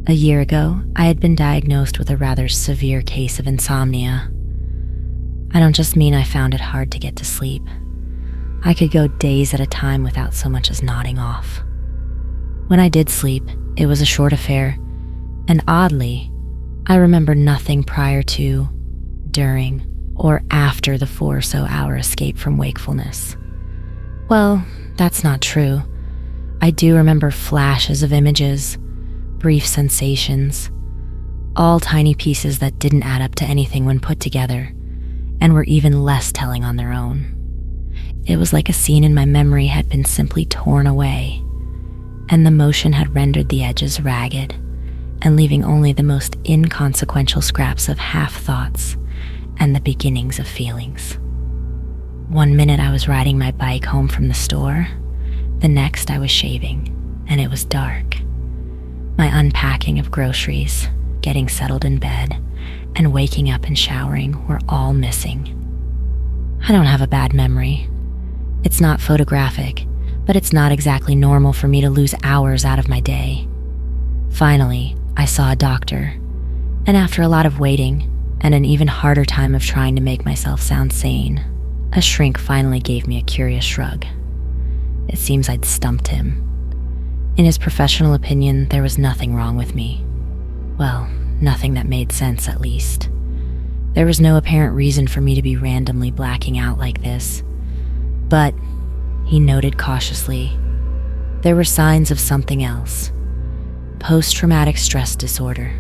A year ago, I had been diagnosed with a rather severe case of insomnia. I don't just mean I found it hard to get to sleep. I could go days at a time without so much as nodding off. When I did sleep, it was a short affair, and oddly, I remember nothing prior to, during, or after the 4 or so hour escape from wakefulness. Well, that's not true. I do remember flashes of images, brief sensations, all tiny pieces that didn't add up to anything when put together, and were even less telling on their own. It was like a scene in my memory had been simply torn away, and the motion had rendered the edges ragged, and leaving only the most inconsequential scraps of half-thoughts and the beginnings of feelings. One minute I was riding my bike home from the store, the next I was shaving, and it was dark. My unpacking of groceries, getting settled in bed, and waking up and showering were all missing. I don't have a bad memory. It's not photographic, but it's not exactly normal for me to lose hours out of my day. Finally, I saw a doctor, and after a lot of waiting and an even harder time of trying to make myself sound sane, a shrink finally gave me a curious shrug. It seems I'd stumped him. In his professional opinion, there was nothing wrong with me. Well, nothing that made sense, at least. There was no apparent reason for me to be randomly blacking out like this. But, he noted cautiously, there were signs of something else. Post-traumatic stress disorder.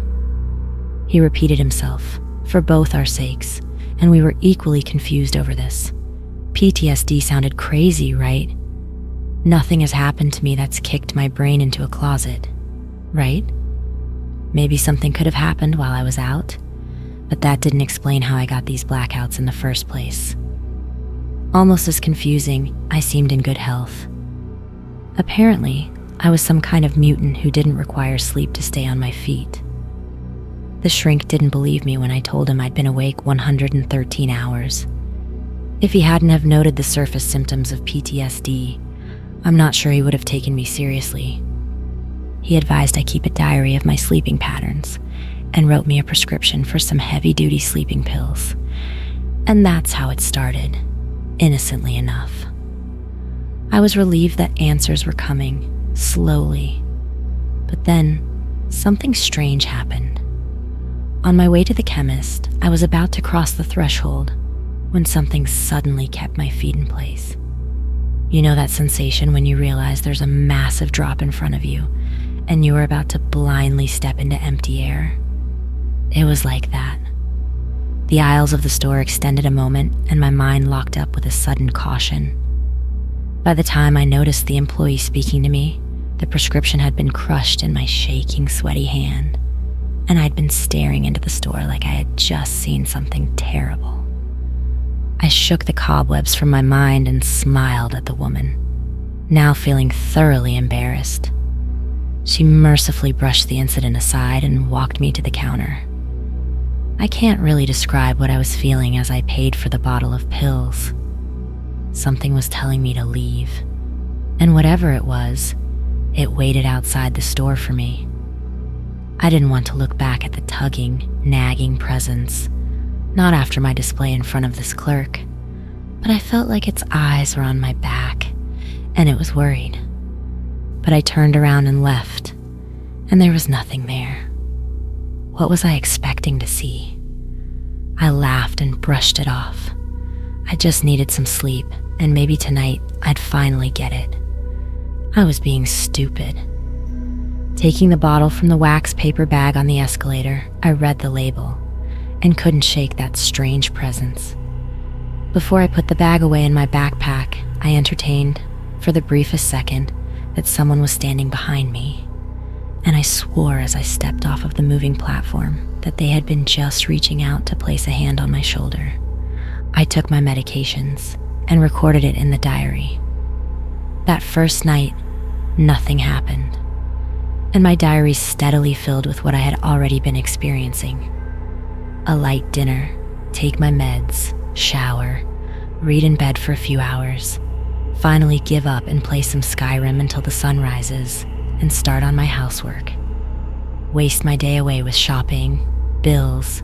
He repeated himself, for both our sakes, and we were equally confused over this. PTSD sounded crazy, right? Nothing has happened to me that's kicked my brain into a closet, right? Maybe something could have happened while I was out, but that didn't explain how I got these blackouts in the first place. Almost as confusing, I seemed in good health. Apparently, I was some kind of mutant who didn't require sleep to stay on my feet. The shrink didn't believe me when I told him I'd been awake 113 hours. If he hadn't have noted the surface symptoms of PTSD, I'm not sure he would have taken me seriously. He advised I keep a diary of my sleeping patterns and wrote me a prescription for some heavy-duty sleeping pills. And that's how it started, innocently enough. I was relieved that answers were coming, slowly. But then, something strange happened. On my way to the chemist, I was about to cross the threshold when something suddenly kept my feet in place. You know that sensation when you realize there's a massive drop in front of you and you are about to blindly step into empty air? It was like that. The aisles of the store extended a moment and my mind locked up with a sudden caution. By the time I noticed the employee speaking to me, the prescription had been crushed in my shaking, sweaty hand, and I'd been staring into the store like I had just seen something terrible. I shook the cobwebs from my mind and smiled at the woman, now feeling thoroughly embarrassed. She mercifully brushed the incident aside and walked me to the counter. I can't really describe what I was feeling as I paid for the bottle of pills. Something was telling me to leave, and whatever it was, it waited outside the store for me. I didn't want to look back at the tugging, nagging presence, not after my display in front of this clerk, but I felt like its eyes were on my back, and it was worried. But I turned around and left, and there was nothing there. What was I expecting to see? I laughed and brushed it off. I just needed some sleep, and maybe tonight I'd finally get it. I was being stupid. Taking the bottle from the wax paper bag on the escalator, I read the label and couldn't shake that strange presence. Before I put the bag away in my backpack, I entertained, for the briefest second, that someone was standing behind me, and I swore as I stepped off of the moving platform that they had been just reaching out to place a hand on my shoulder. I took my medications and recorded it in the diary. That first night, nothing happened, and my diary steadily filled with what I had already been experiencing. A light dinner, take my meds, shower, read in bed for a few hours, finally give up and play some Skyrim until the sun rises, and start on my housework. waste my day away with shopping, bills,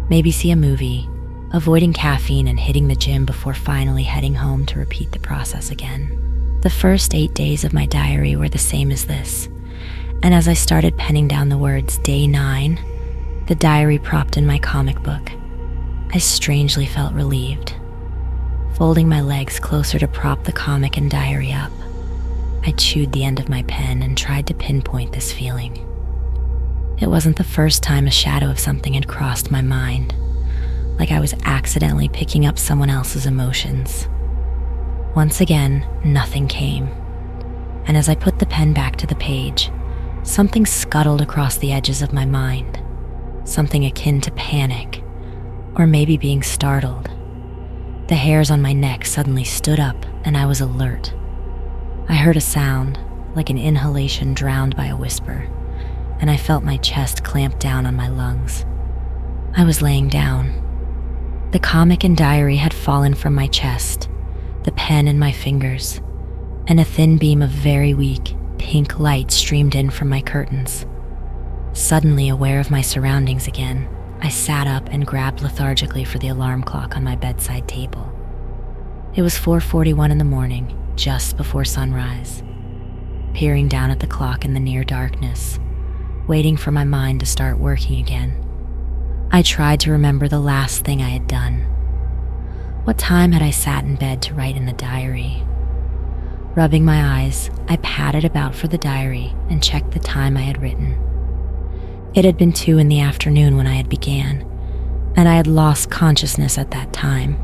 maybe see a movie, avoiding caffeine and hitting the gym before finally heading home to repeat the process again. The first 8 days of my diary were the same as this, and as I started penning down the words day 9, the diary propped in my comic book, I strangely felt relieved. Folding my legs closer to prop the comic and diary up, I chewed the end of my pen and tried to pinpoint this feeling. It wasn't the first time a shadow of something had crossed my mind, like I was accidentally picking up someone else's emotions. Once again, nothing came, and as I put the pen back to the page, something scuttled across the edges of my mind, something akin to panic, or maybe being startled. The hairs on my neck suddenly stood up and I was alert. I heard a sound, like an inhalation drowned by a whisper, and I felt my chest clamp down on my lungs. I was laying down. The comic and diary had fallen from my chest, the pen in my fingers, and a thin beam of very weak, pink light streamed in from my curtains. Suddenly aware of my surroundings again, I sat up and grabbed lethargically for the alarm clock on my bedside table. It was 4:41 in the morning, just before sunrise. Peering down at the clock in the near darkness, waiting for my mind to start working again, I tried to remember the last thing I had done. What time had I sat in bed to write in the diary? Rubbing my eyes, I patted about for the diary and checked the time I had written. It had been 2 in the afternoon when I had began, and I had lost consciousness at that time,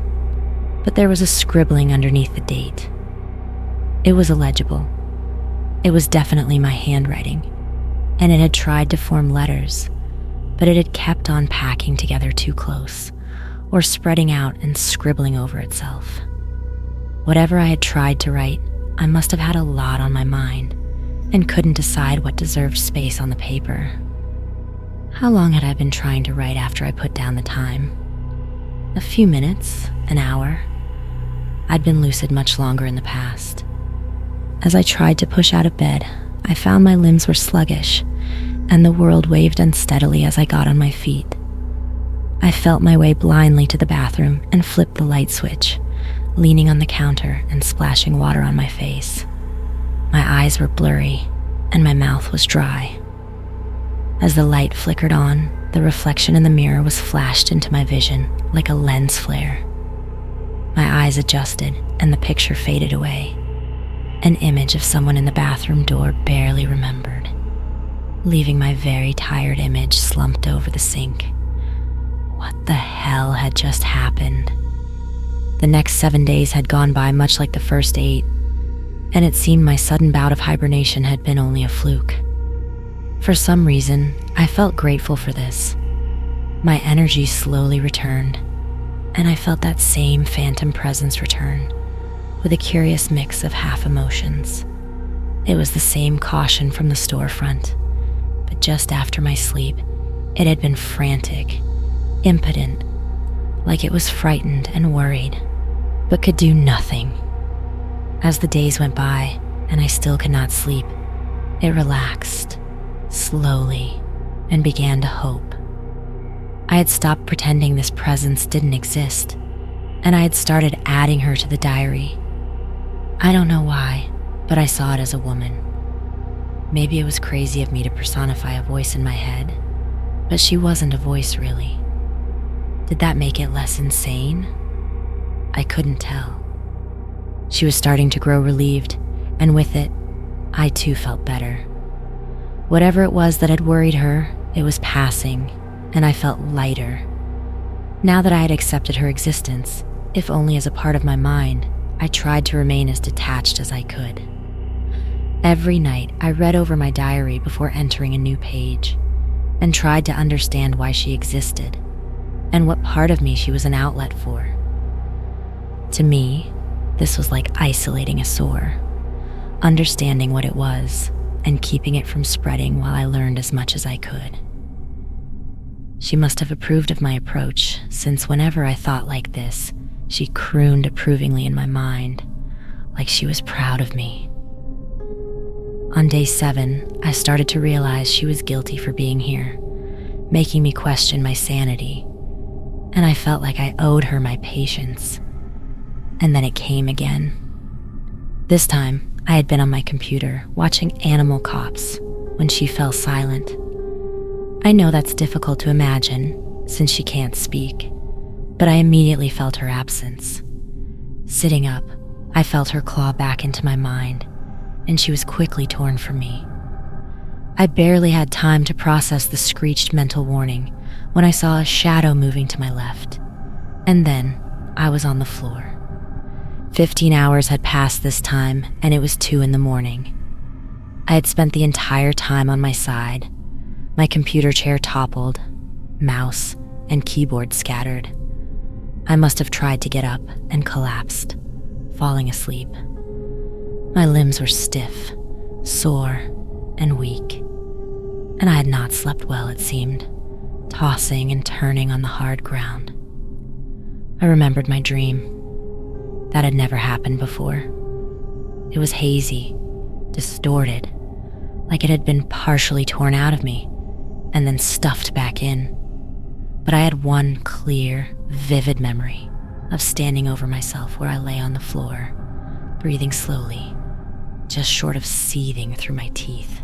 but there was a scribbling underneath the date. It was illegible. It was definitely my handwriting, and it had tried to form letters, but it had kept on packing together too close, or spreading out and scribbling over itself. Whatever I had tried to write, I must have had a lot on my mind, and couldn't decide what deserved space on the paper. How long had I been trying to write after I put down the time? A few minutes, an hour. I'd been lucid much longer in the past. As I tried to push out of bed, I found my limbs were sluggish, and the world waved unsteadily as I got on my feet. I felt my way blindly to the bathroom and flipped the light switch, leaning on the counter and splashing water on my face. My eyes were blurry, and my mouth was dry. As the light flickered on, the reflection in the mirror was flashed into my vision like a lens flare. My eyes adjusted, and the picture faded away. An image of someone in the bathroom door barely remembered, leaving my very tired image slumped over the sink. What the hell had just happened? The next 7 days had gone by much like the first 8, and it seemed my sudden bout of hibernation had been only a fluke. For some reason, I felt grateful for this. My energy slowly returned, and I felt that same phantom presence return, with a curious mix of half emotions. It was the same caution from the storefront, but just after my sleep, it had been frantic, impotent, like it was frightened and worried, but could do nothing. As the days went by, and I still could not sleep, it relaxed, slowly, and began to hope. I had stopped pretending this presence didn't exist, and I had started adding her to the diary. I don't know why, but I saw it as a woman. Maybe it was crazy of me to personify a voice in my head, but she wasn't a voice really. Did that make it less insane? I couldn't tell. She was starting to grow relieved, and with it, I too felt better. Whatever it was that had worried her, it was passing, and I felt lighter. Now that I had accepted her existence, if only as a part of my mind, I tried to remain as detached as I could. Every night, I read over my diary before entering a new page, and tried to understand why she existed, and what part of me she was an outlet for. To me, this was like isolating a sore, understanding what it was, and keeping it from spreading while I learned as much as I could. She must have approved of my approach, since whenever I thought like this, she crooned approvingly in my mind, like she was proud of me. On day 7, I started to realize she was guilty for being here, making me question my sanity, and I felt like I owed her my patience. And then it came again. This time, I had been on my computer watching Animal Cops when she fell silent. I know that's difficult to imagine since she can't speak, but I immediately felt her absence. Sitting up, I felt her claw back into my mind, and she was quickly torn from me. I barely had time to process the screeched mental warning when I saw a shadow moving to my left, and then I was on the floor. 15 hours had passed this time, and it was 2 a.m. I had spent the entire time on my side, my computer chair toppled, mouse and keyboard scattered. I must have tried to get up and collapsed, falling asleep. My limbs were stiff, sore, and weak, and I had not slept well, it seemed, tossing and turning on the hard ground. I remembered my dream. That had never happened before. It was hazy, distorted, like it had been partially torn out of me and then stuffed back in. But I had one clear, vivid memory of standing over myself where I lay on the floor, breathing slowly, just short of seething through my teeth.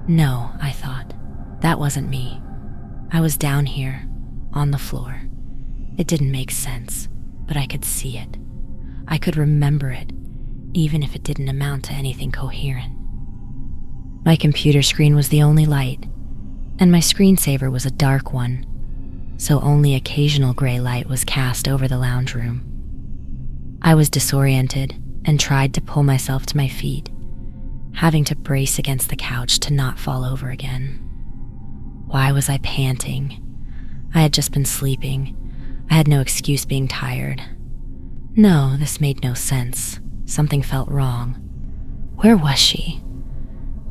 No, I thought, that wasn't me. I was down here, on the floor. It didn't make sense, but I could see it. I could remember it, even if it didn't amount to anything coherent. My computer screen was the only light, and my screensaver was a dark one, so only occasional gray light was cast over the lounge room. I was disoriented and tried to pull myself to my feet, having to brace against the couch to not fall over again. Why was I panting? I had just been sleeping. I had no excuse being tired. No, this made no sense. Something felt wrong. Where was she?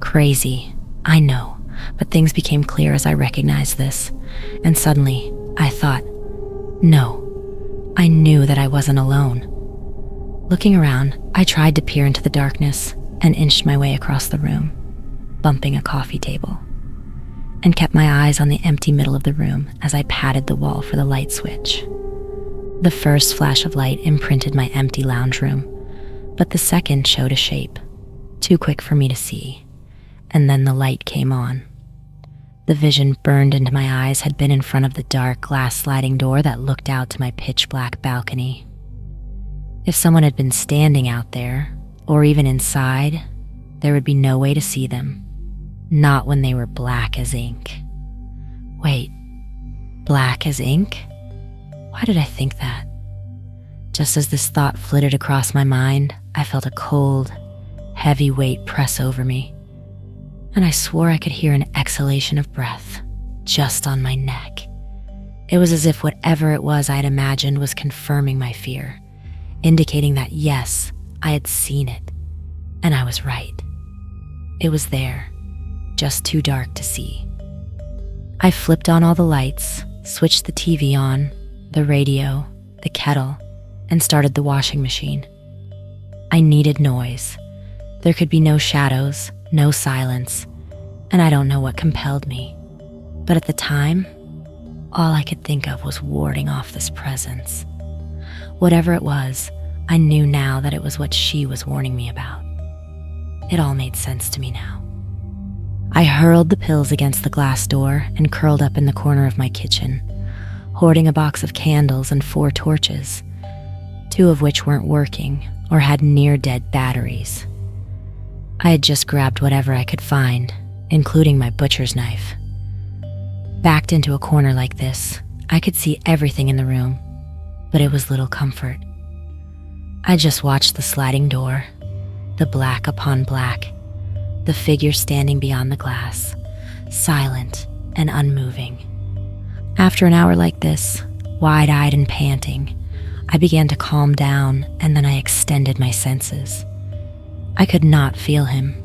Crazy, I know, but things became clear as I recognized this, and suddenly I thought, no, I knew that I wasn't alone. Looking around, I tried to peer into the darkness and inched my way across the room, bumping a coffee table, and kept my eyes on the empty middle of the room as I patted the wall for the light switch. The first flash of light imprinted my empty lounge room, but the second showed a shape, too quick for me to see, and then the light came on. The vision burned into my eyes had been in front of the dark glass sliding door that looked out to my pitch black balcony. If someone had been standing out there, or even inside, there would be no way to see them, not when they were black as ink. Wait, black as ink? Why did I think that? Just as this thought flitted across my mind, I felt a cold, heavy weight press over me, and I swore I could hear an exhalation of breath just on my neck. It was as if whatever it was I had imagined was confirming my fear, indicating that yes, I had seen it, and I was right. It was there, just too dark to see. I flipped on all the lights, switched the TV on, the radio, the kettle, and started the washing machine. I needed noise. There could be no shadows, no silence, and I don't know what compelled me. But at the time, all I could think of was warding off this presence. Whatever it was, I knew now that it was what she was warning me about. It all made sense to me now. I hurled the pills against the glass door and curled up in the corner of my kitchen, hoarding a box of candles and 4 torches, 2 of which weren't working or had near-dead batteries. I had just grabbed whatever I could find, including my butcher's knife. Backed into a corner like this, I could see everything in the room, but it was little comfort. I just watched the sliding door, the black upon black, the figure standing beyond the glass, silent and unmoving. After an hour like this, wide-eyed and panting, I began to calm down, and then I extended my senses. I could not feel him.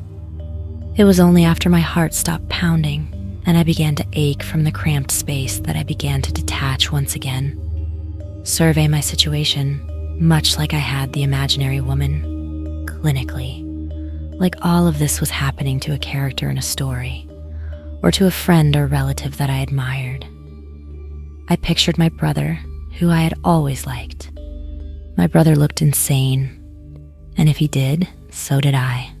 It was only after my heart stopped pounding and I began to ache from the cramped space that I began to detach once again, survey my situation much like I had the imaginary woman, clinically, like all of this was happening to a character in a story, or to a friend or relative that I admired. I pictured my brother, who I had always liked. My brother looked insane, and if he did, so did I.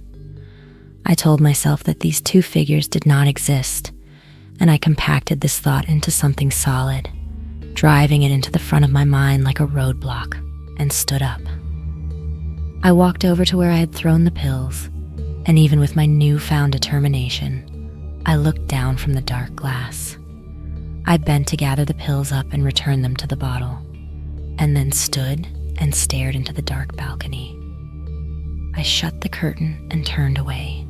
I told myself that these two figures did not exist, and I compacted this thought into something solid, driving it into the front of my mind like a roadblock, and stood up. I walked over to where I had thrown the pills, and even with my newfound determination, I looked down from the dark glass. I bent to gather the pills up and return them to the bottle, and then stood and stared into the dark balcony. I shut the curtain and turned away,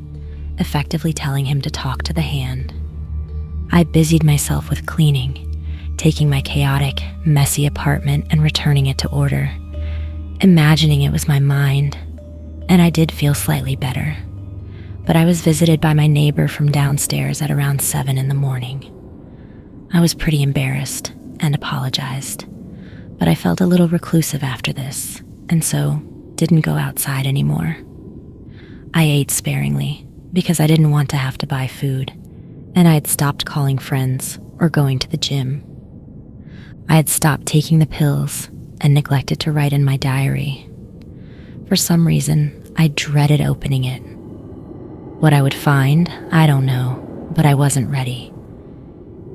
effectively telling him to talk to the hand. I busied myself with cleaning, taking my chaotic, messy apartment and returning it to order, imagining it was my mind, and I did feel slightly better. But I was visited by my neighbor from downstairs at around 7 in the morning. I was pretty embarrassed and apologized, but I felt a little reclusive after this, and so didn't go outside anymore. I ate sparingly because I didn't want to have to buy food, and I had stopped calling friends or going to the gym. I had stopped taking the pills and neglected to write in my diary. For some reason, I dreaded opening it. What I would find, I don't know, but I wasn't ready.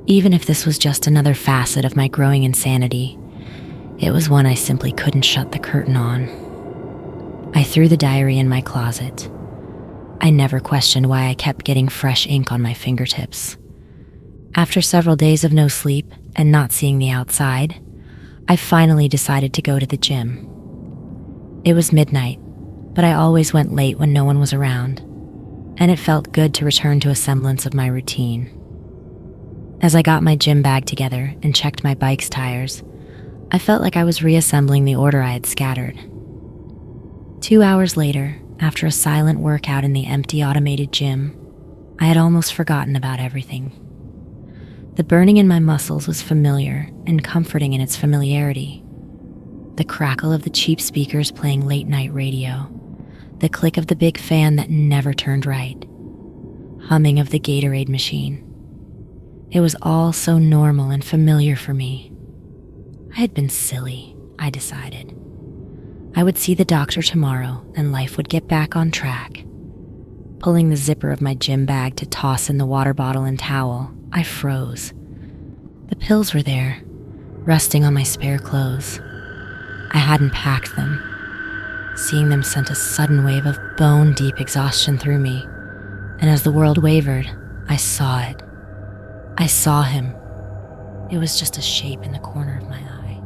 Even if this was just another facet of my growing insanity, it was one I simply couldn't shut the curtain on. I threw the diary in my closet. I never questioned why I kept getting fresh ink on my fingertips. After several days of no sleep and not seeing the outside, I finally decided to go to the gym. It was midnight, but I always went late when no one was around, and it felt good to return to a semblance of my routine. As I got my gym bag together and checked my bike's tires, I felt like I was reassembling the order I had scattered. 2 hours later, after a silent workout in the empty automated gym, I had almost forgotten about everything. The burning in my muscles was familiar and comforting in its familiarity. The crackle of the cheap speakers playing late-night radio, the click of the big fan that never turned right, humming of the Gatorade machine. It was all so normal and familiar for me. I had been silly, I decided. I would see the doctor tomorrow and life would get back on track. Pulling the zipper of my gym bag to toss in the water bottle and towel, I froze. The pills were there, resting on my spare clothes. I hadn't packed them. Seeing them sent a sudden wave of bone-deep exhaustion through me, and as the world wavered, I saw it. I saw him. It was just a shape in the corner of my eye,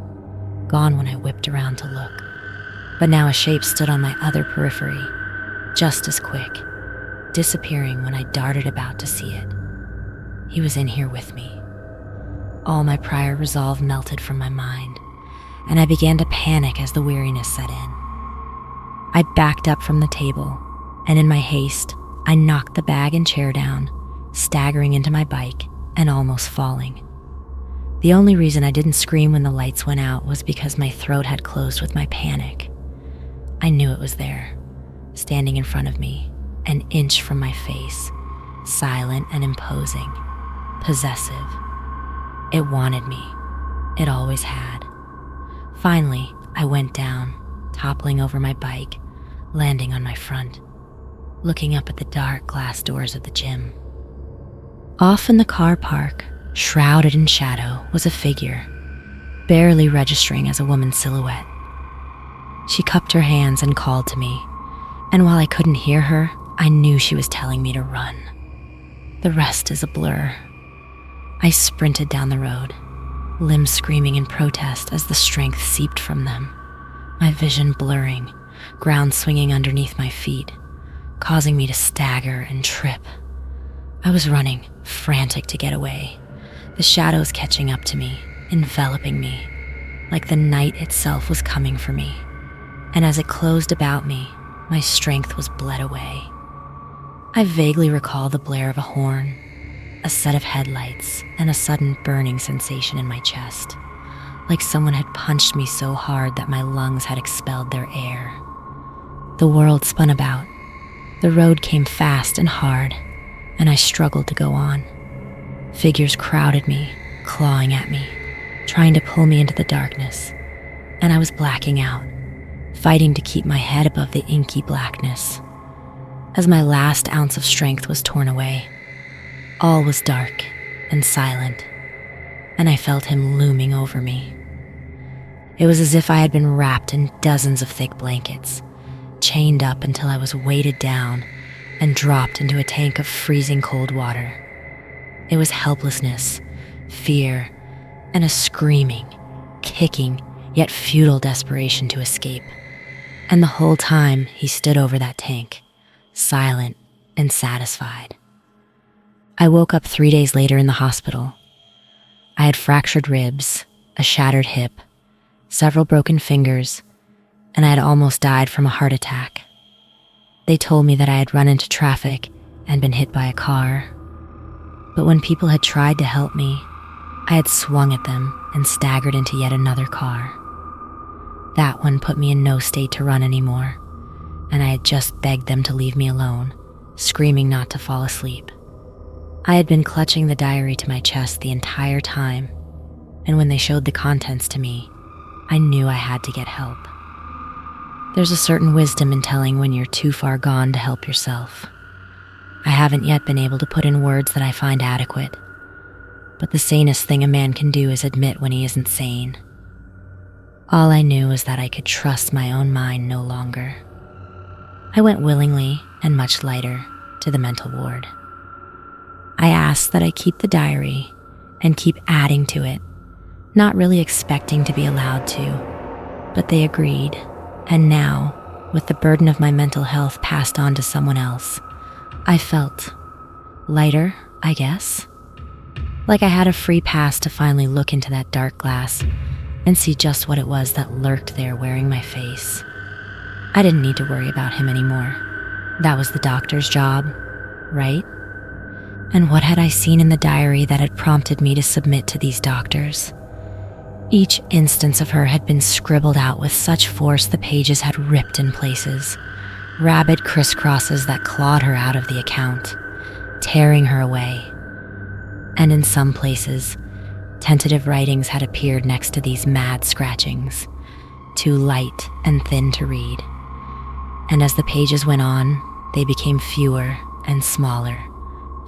gone when I whipped around to look. But now a shape stood on my other periphery, just as quick, disappearing when I darted about to see it. He was in here with me. All my prior resolve melted from my mind, and I began to panic as the weariness set in. I backed up from the table, and in my haste, I knocked the bag and chair down, staggering into my bike and almost falling. The only reason I didn't scream when the lights went out was because my throat had closed with my panic. I knew it was there, standing in front of me, an inch from my face, silent and imposing, possessive. It wanted me. It always had. Finally, I went down, toppling over my bike, landing on my front, looking up at the dark glass doors of the gym. Off in the car park, shrouded in shadow, was a figure, barely registering as a woman's silhouette. She cupped her hands and called to me, and while I couldn't hear her, I knew she was telling me to run. The rest is a blur. I sprinted down the road, limbs screaming in protest as the strength seeped from them, my vision blurring, ground swinging underneath my feet, causing me to stagger and trip. I was running, frantic to get away, the shadows catching up to me, enveloping me, like the night itself was coming for me. And as it closed about me, my strength was bled away. I vaguely recall the blare of a horn, a set of headlights, and a sudden burning sensation in my chest, like someone had punched me so hard that my lungs had expelled their air. The world spun about, The road came fast and hard, and I struggled to go on. Figures crowded me, clawing at me, trying to pull me into the darkness, and I was blacking out, fighting to keep my head above the inky blackness. As my last ounce of strength was torn away, all was dark and silent, and I felt him looming over me. It was as if I had been wrapped in dozens of thick blankets, chained up until I was weighted down and dropped into a tank of freezing cold water. It was helplessness, fear, and a screaming, kicking, yet futile desperation to escape. And the whole time he stood over that tank, silent and satisfied. I woke up 3 days later in the hospital. I had fractured ribs, a shattered hip, several broken fingers, and I had almost died from a heart attack. They told me that I had run into traffic and been hit by a car. But when people had tried to help me, I had swung at them and staggered into yet another car. That one put me in no state to run anymore, and I had just begged them to leave me alone, screaming not to fall asleep. I had been clutching the diary to my chest the entire time, and when they showed the contents to me, I knew I had to get help. There's a certain wisdom in telling when you're too far gone to help yourself. I haven't yet been able to put in words that I find adequate, but the sanest thing a man can do is admit when he isn't sane. All I knew was that I could trust my own mind no longer. I went willingly and much lighter to the mental ward. I asked that I keep the diary and keep adding to it, not really expecting to be allowed to, but they agreed, and now, with the burden of my mental health passed on to someone else, I felt lighter, I guess. Like I had a free pass to finally look into that dark glass and see just what it was that lurked there wearing my face. I didn't need to worry about him anymore. That was the doctor's job, right? And what had I seen in the diary that had prompted me to submit to these doctors? Each instance of her had been scribbled out with such force the pages had ripped in places, rabid crisscrosses that clawed her out of the account, tearing her away. And in some places, tentative writings had appeared next to these mad scratchings, too light and thin to read. And as the pages went on, they became fewer and smaller,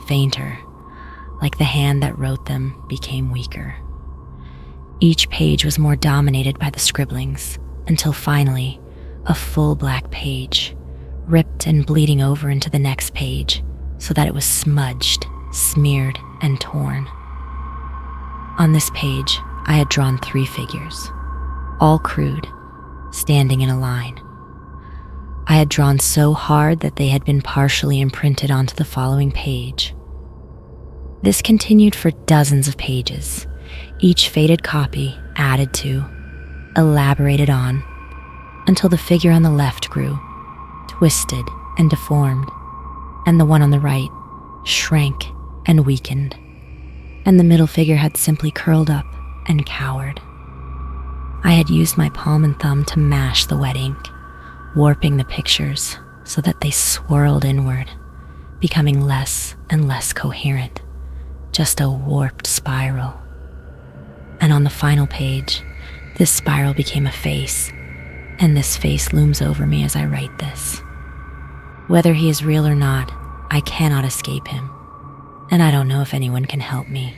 fainter, like the hand that wrote them became weaker. Each page was more dominated by the scribblings, until finally, a full black page, ripped and bleeding over into the next page, so that it was smudged, smeared, and torn. On this page, I had drawn 3 figures, all crude, standing in a line. I had drawn so hard that they had been partially imprinted onto the following page. This continued for dozens of pages, each faded copy added to, elaborated on, until the figure on the left grew, twisted and deformed, and the one on the right shrank and weakened, and the middle figure had simply curled up and cowered. I had used my palm and thumb to mash the wet ink, warping the pictures so that they swirled inward, becoming less and less coherent, just a warped spiral. And on the final page, this spiral became a face, and this face looms over me as I write this. Whether he is real or not, I cannot escape him, and I don't know if anyone can help me.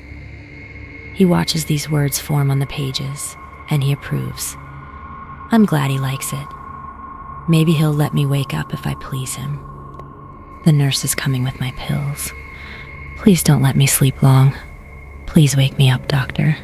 He watches these words form on the pages, and he approves. I'm glad he likes it. Maybe he'll let me wake up if I please him. The nurse is coming with my pills. Please don't let me sleep long. Please wake me up, doctor.